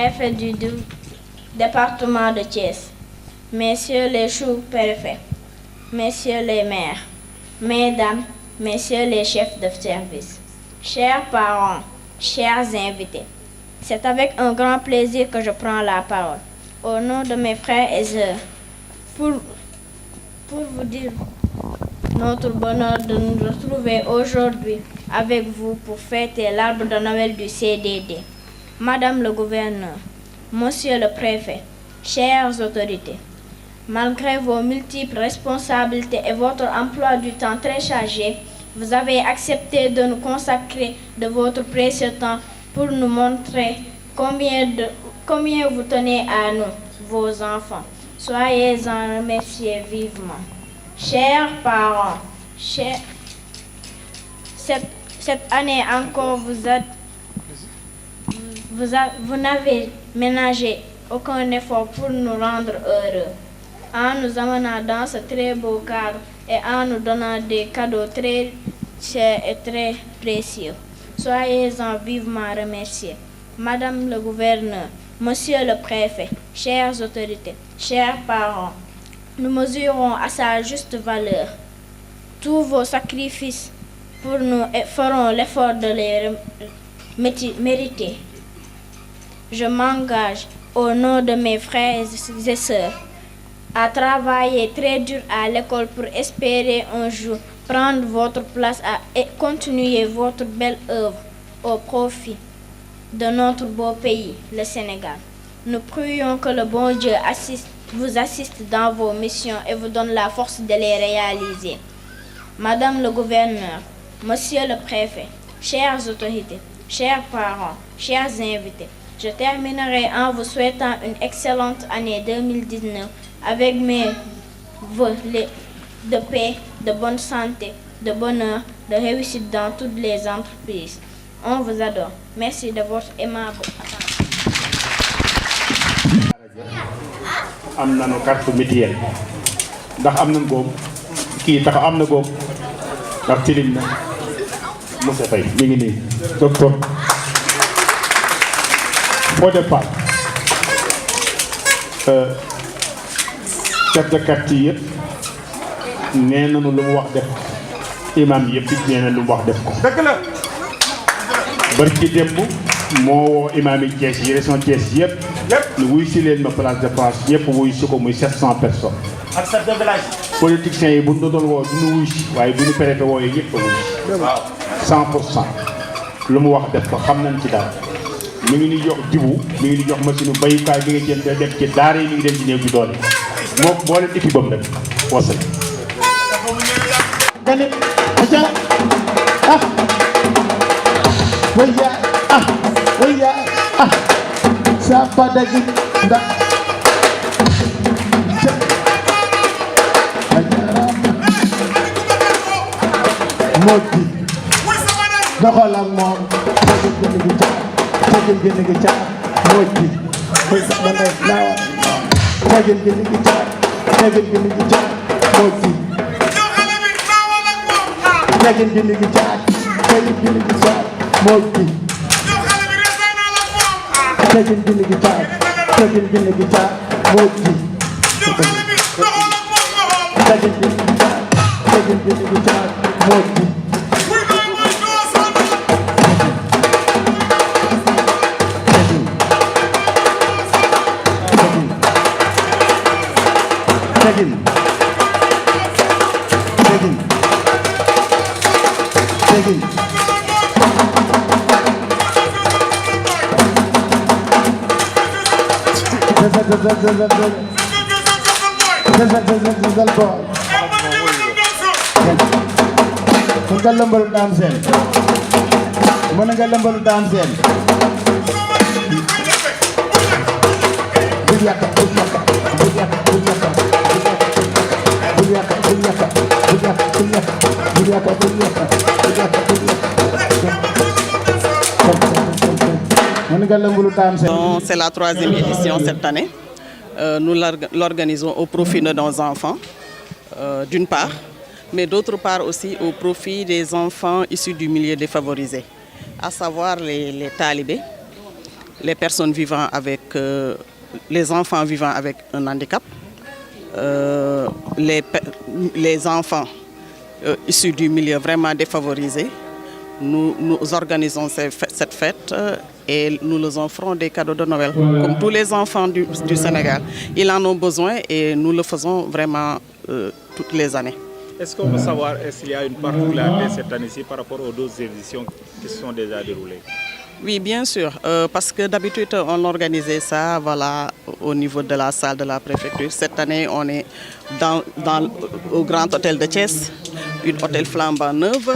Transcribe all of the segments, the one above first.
préfets du département de Thiès, messieurs les sous-préfets, messieurs les maires, mesdames, messieurs les chefs de service, chers parents, chers invités, c'est avec un grand plaisir que je prends la parole. Au nom de mes frères et sœurs, pour vous dire notre bonheur de nous retrouver aujourd'hui avec vous pour fêter l'arbre de Noël du CDD. Madame le gouverneur, monsieur le préfet, chères autorités, malgré vos multiples responsabilités et votre emploi du temps très chargé, vous avez accepté de nous consacrer de votre précieux temps pour nous montrer combien vous tenez à nous, vos enfants. Soyez-en remerciés vivement. Chers parents, cette année encore, vous n'avez ménagé aucun effort pour nous rendre heureux, en nous amenant dans ce très beau cadre et en nous donnant des cadeaux très chers et très précieux. Soyez-en vivement remerciés. Madame le gouverneur, monsieur le préfet, chères autorités, chers parents, nous mesurons à sa juste valeur tous vos sacrifices pour nous et ferons l'effort de les mériter. Je m'engage au nom de mes frères et sœurs à travailler très dur à l'école pour espérer un jour prendre votre place et continuer votre belle œuvre au profit de notre beau pays, le Sénégal. Nous prions que le bon Dieu vous assiste dans vos missions et vous donne la force de les réaliser. Madame le gouverneur, monsieur le préfet, chères autorités, chers parents, chers invités, je terminerai en vous souhaitant une excellente année 2019 avec mes vœux de paix, de bonne santé, de bonheur, de réussite dans toutes les entreprises. On vous adore. Merci de votre aimable attention. am nañu carte mutuelle ndax am nañ góob kii tax am na góob ndax tilim na monsieur Faye mi ngi nii docteur au départ chef de quartier yëpp nee nañu lu mu wax def imam yëpp it nee na lu mu wax def ko dëgg la barki démb moo woo imam yi Thiès yi région Thiès yëpp ñu wuy si leen ma place de France ñëpp wuy si ko muy 700 personnes ak chef de village politiciens yi bu ñu doon woo du ñu wuy si waaye bu ñu préfet wooyee ñëpp a wuy si waaw 100% lu mu wax def ko xam nañ ci daal mi ngi ni jox dibu mi ngi ni jox machine bayukaay bi nga jënd def ci daara yi mi ngi dem ci néew bi doole moo boo leen équipe bam nag wasal gane aja ah waya ah waya ah sa padagi nda modi doxal ak moom tegel gën gi ca modi koy sa dana lawa tegel gën gi ca tegel gën gi ca modi tegel gën gi ca tegel gën gi ca modi tegel gën gi ca tegel gën gi ca modi tegel gën gi ca tegel gën gi ca modi Mun nga lëmbalu daan seen mën nga lëmbalu daan seen bul yàq bul yàq bul yàq bul yàq bul yàq bul yàq bul yàq bul yàq bul yàq bul yàq bul yàq mën nga lëmbalu daan seen. C'est la 3e édition cette année. Nous l'organisons au profit de nos enfants, d'une part, mais d'autre part aussi au profit des enfants issus du milieu défavorisé, à savoir les talibés, les personnes vivant avec, les enfants vivant avec un handicap, les enfants issus du milieu vraiment défavorisé. Nous organisons cette fête et nous leur offrons des cadeaux de Noël, comme tous les enfants du Sénégal. Ils en ont besoin et nous le faisons vraiment toutes les années. Est-ce qu'on peut savoir s'il y a une particularité cette année-ci par rapport aux d'autres éditions qui se sont déjà déroulées? Oui, bien sûr, parce que d'habitude on organisait ça au niveau de la salle de la préfecture. Cette année, on est au Grand Hôtel de Thiès, un hôtel flambant neuf,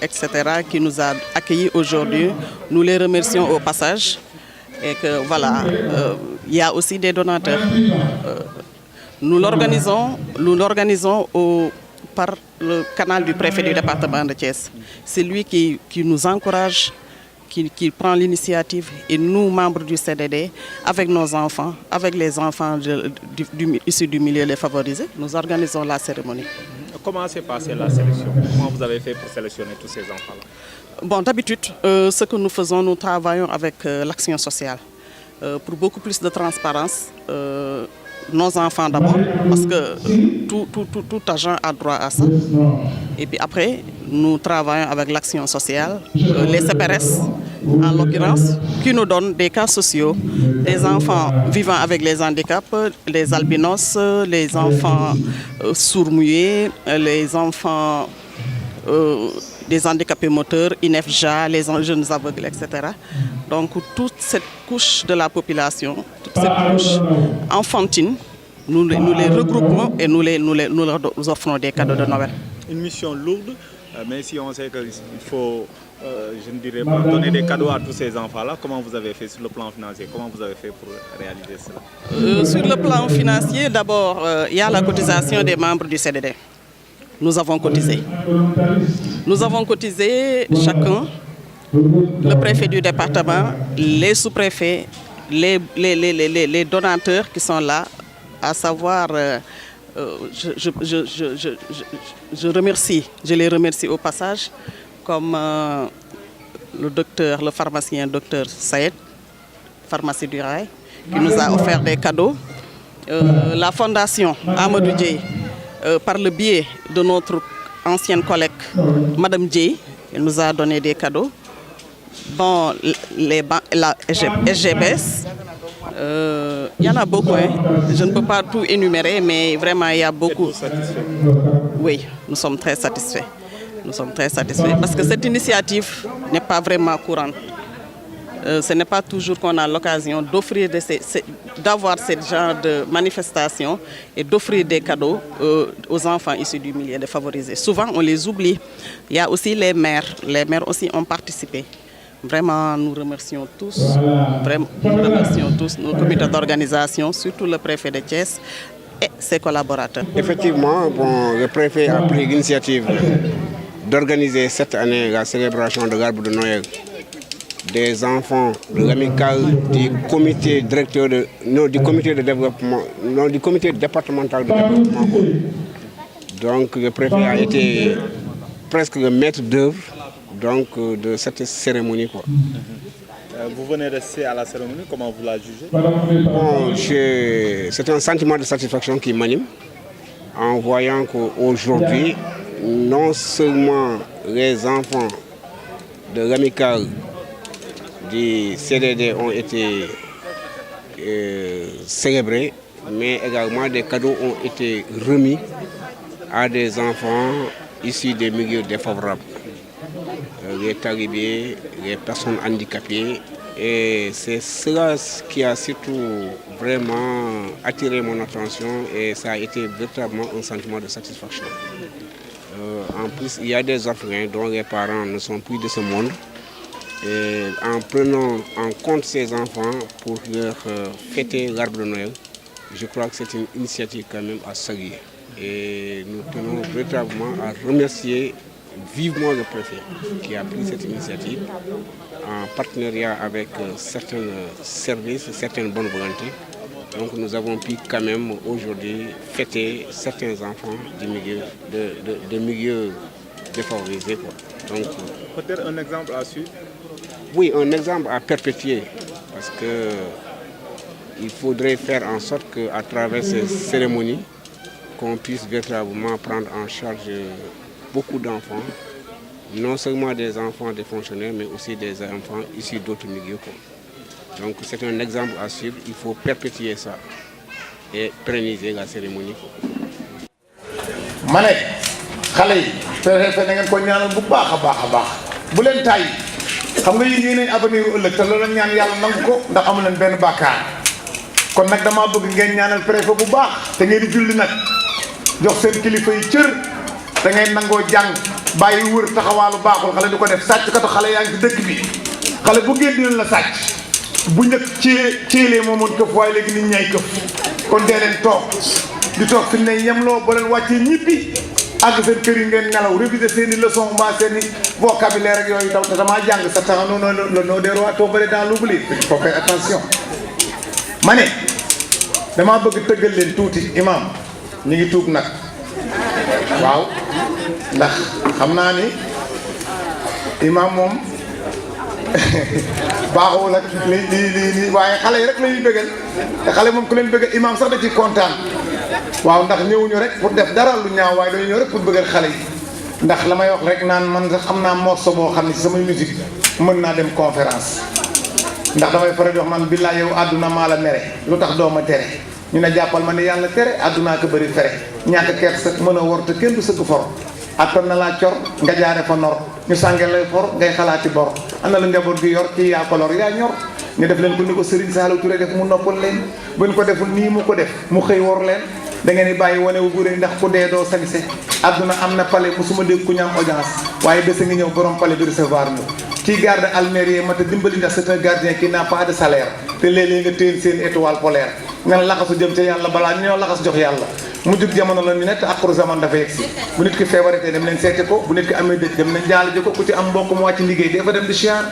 etc., qui nous a accueillis aujourd'hui. Nous les remercions au passage. Et que voilà, il y a aussi des donateurs. Nous l'organisons par le canal du préfet du département de Thiès. C'est lui qui nous encourage, qui prend l'initiative, et nous, membres du CDD, avec nos enfants, avec les enfants issus du milieu défavorisé, nous organisons la cérémonie. Comment s'est passée la sélection? Comment vous avez fait pour sélectionner tous ces enfants-là? Bon, d'habitude, ce que nous faisons, nous travaillons avec l'action sociale. Pour beaucoup plus de transparence, nos enfants d'abord, parce que tout agent a droit à ça. Et puis après, nous travaillons avec l'action sociale, les CPRS en l'occurrence, qui nous donnent des cas sociaux, des enfants vivant avec les handicaps, les albinos, les enfants sourds-muets, les enfants des handicapés moteurs, INEFJA, les jeunes aveugles, etc. Donc toute cette couche de la population, toute cette couche enfantine, nous les regroupons et nous leur offrons des cadeaux de Noël. Une mission lourde, mais si on sait qu'il faut, je ne dirais pas, donner des cadeaux à tous ces enfants-là, comment vous avez fait sur le plan financier? Comment vous avez fait pour réaliser cela? Sur le plan financier, d'abord, il y a la cotisation des membres du CDD. Nous avons cotisé. Nous avons cotisé chacun, le préfet du département, les sous-préfets, les donateurs qui sont là, à savoir, je les remercie au passage, comme le pharmacien docteur Saïd, pharmacie du Rail, qui nous a offert des cadeaux. La fondation Amadou Dieye, par le biais de notre ancienne collègue, Madame Dieye, elle nous a donné des cadeaux. Bon, la SGBS, il y en a beaucoup, hein. Je ne peux pas tout énumérer, mais vraiment il y a beaucoup. Êtes-vous satisfait? Oui, nous sommes très satisfaits. Nous sommes très satisfaits parce que cette initiative n'est pas vraiment courante. Ce n'est pas toujours qu'on a l'occasion d'offrir, d'avoir ce genre de manifestation et d'offrir des cadeaux aux enfants issus du milieu défavorisé. Souvent, on les oublie. Il y a aussi les maires. Les maires aussi ont participé. Vraiment, nous remercions tous, nos comités d'organisation, surtout le préfet de Thiès et ses collaborateurs. Effectivement, le préfet a pris l'initiative d'organiser cette année la célébration de l'arbre de Noël des enfants de l'amicale du comité directeur du comité de développement, non, du comité départemental de développement. Donc le préfet a été presque le maître d'œuvre de cette cérémonie, quoi. Vous venez d'assister à la cérémonie, comment vous la jugez? Bon, c'est un sentiment de satisfaction qui m'anime en voyant qu'aujourd'hui, non seulement les enfants de l'amicale du CDD ont été célébrés, mais également des cadeaux ont été remis à des enfants issus des milieux défavorables, les talibés, les personnes handicapées. Et c'est cela qui a surtout vraiment attiré mon attention et ça a été véritablement un sentiment de satisfaction. En plus, il y a des orphelins dont les parents ne sont plus de ce monde. Et en prenant en compte ces enfants pour leur fêter l'arbre de Noël, je crois que c'est une initiative quand même à saluer. Et nous tenons véritablement à remercier vivement le préfet qui a pris cette initiative en partenariat avec certains services, certaines bonnes volontés. Donc nous avons pu quand même aujourd'hui fêter certains enfants de milieux défavorisés, quoi. Donc, peut-être un exemple à suivre? Oui, un exemple à perpétuer. parce que il faudrait faire en sorte qu'à travers ces cérémonies, qu'on puisse véritablement prendre en charge beaucoup d'enfants, non seulement des enfants des fonctionnaires, mais aussi des enfants issus d'autres milieux. Donc c'est un exemple à suivre, il faut perpétuer ça et pérenniser la cérémonie. ma ne xale yi te na ngeen ko ñaanal bu baax a baax bu leen tàyyi xam nga yéen yéenay avenir u ëllëg te loolu ñaan yàlla nangu ko ndax amu leen benn bàkkaar kon nag damaa bëgg ngeen ñaanal préfet bu baax te ngeen di julli nag jox seen kilifa yi cër da ngay nangoo jàng bàyyi wër taxawaalu baaxul xale di ko def sàcckatu xale yaa ngi ci dëkk bi xale bu génn dinañ la sàcc bu njëkk ceelee moomoon këf waaye léegi nit ñay këf kon dee leen toog di toog fi ne yemloo boo leen wàccee ñibbi àgg seen kër yi ngeen nelaw réviser seen i leçon mbaa seen i vocabulaire ak yooyu taw te damaa jàng sa temps non des rois tombés dans l'oubli il faut faire attention ma ne damaa bëgg tëggal leen tuuti imam ñu ngi tuub nag waaw ndax xam naa ni imam moom baaxul ak li waaye xale yi rek la ñuy bëggal te xale moom ku leen bëggal imam sax da ci kontaan waaw ndax ñëwuñu rek pour def dara lu ñaaw waaye dañu ñëw rek pour bëggal xale yi ndax la may wax rek naan man sax am naa morceau boo xam ne ci samay musique mën naa dem conférence ndax damay faral di wax man billaay yow àdduna maa la mere lu tax doo ma tere ñu ne jàppal ma ne yàlla tere àddunaa ko bëri fere ñàkk kersa mën a wor te kenn du sëgg for attan na laa cor nga jaare fa nor ñu sànge lay for ngay xalaati bor ana la njaboot gi yor kii yaa ko lor yaa ñor ñu def leen ko ni ko Serigne Saliou Touré def mu noppal leen bu ñu ko deful nii mu ko def mu xëy wor leen da ngeen di bàyyi wane wu guré ndax ku dee doo sañse àdduna am na palais musuma dégg ku ñu am audience waaye bés a ngi ñëw borom palais bi recevoir ñu kii garde almérier mata dimbali ndax c'est un gardien qui n'a pas de salaire te léeg-léeg nga téen seen étoile polaire nga laxasu jëm ca yàlla balaa ñoo laxas jox yàlla mu jug jamono la ñu nekk akuru zaman dafa yegg si bu nit ki feebaretee dem leen seeti ko bu nit ki amee dëj dem leen jaal ji ko ku ci am mbokk mu wàcc liggéey dafa dem di siyaar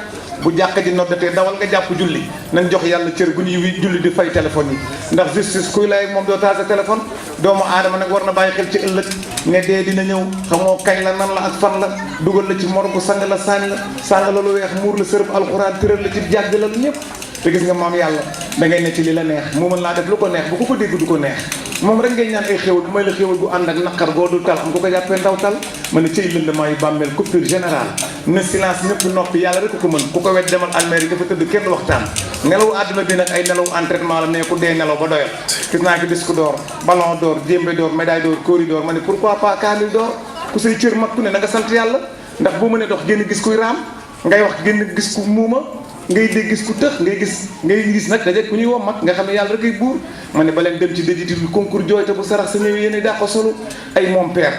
bu jàkk ji noddatee dawal nga jàpp julli nañ jox yàlla cër gu ñuy julli di fay téléphone yi ndax justice kuy lay moom doo taal sa téléphone doomu aadama nag war na bàyyi xel ci ëllëg ne dee dina ñëw xamoo kañ la nan la ak fan la dugal la ci morgu sang la sànni la sàng la lu weex muur la sërëb alxuraan tëral la ci jàgg la lu ñëpp te gis nga maam yàlla da ngay ne ci li la neex mu mën laa def lu ko neex bu ko dégg du ko neex moom rek ngay ñaan ay xéwal bu may la xéwal gu ànd ak naqar goo dul tal am ko ko jàppee ndaw tal ma ne ciy lëndëmaa yu bàmmeel coupure générale ne silence ñëpp noppi yàlla rek ko mën ku ko wet demal almeer yi dafa tëdd kenn waxtaan nelaw àdduna bi nag ay nelaw entraînement la mais ku dee nelaw ba doyal gis naa ki disque d'or ballon d'or jéembe d'or médaille d'or corridor ma ne pourquoi pas kaamil d'or ku say cër mag ku ne na nga sant yàlla ndax boo mënee dox génn gis kuy raam ngay wax génn gis ku muuma ngay dégg gis ku tëx ngay gis nag daje ku ñuy wom mag nga xam ne yàlla rek ay buur ma ne ba leen dem ci déjiti concours jooyte bu sarax sa ñëw yéen daa ko solo ay mon père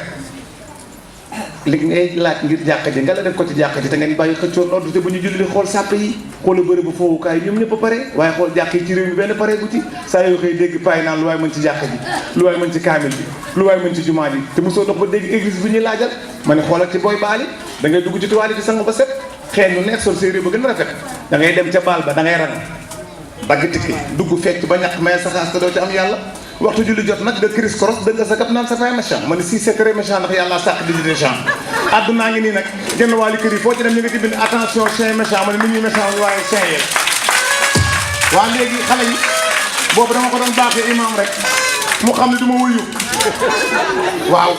li ngay laaj ngir jàkka ji nga la def ko ci jàkka ji te ngeen bàyyi xëccoon ordre te bu ñu julli di xool sàpp yi xoola bëri bu foowukaay ñoom ñëpp a pare waaye xool jàkk yi ci réew mi benn pare bu ci saa yoo xëy dégg payi naan lu waay mën ci jàkka ji lu waay mën ci kaamil bi lu waay mën ci jumaa ji te mosoo dox ba dégg église bi ñuy laajal ma ne xoolal ci booy baali da ngay dugg ci tuwaali ci sangu ba set xëy nu neex sol séeréer ba gën a rafet da ngay dem ca baal ba da ngay rang dagg tikki dugg fecc ba ñàkk may sa xaas te doo ci am yàlla waxtu julli jot nag nga cris cross dëgg sa kap naan sa fay méchant ma ne si c'est très méchant ndax yàlla sàkk di méchant addunaa ngi nii nag genn wàllu kër yi foo ci dem ñu nga ci bind attention chien méchant ma ne nit ñi méchant ñu waaye chien yi waa léegi xale yi boobu dama ko doon baaxee imam rek mu xam ne du ma wuyu waaw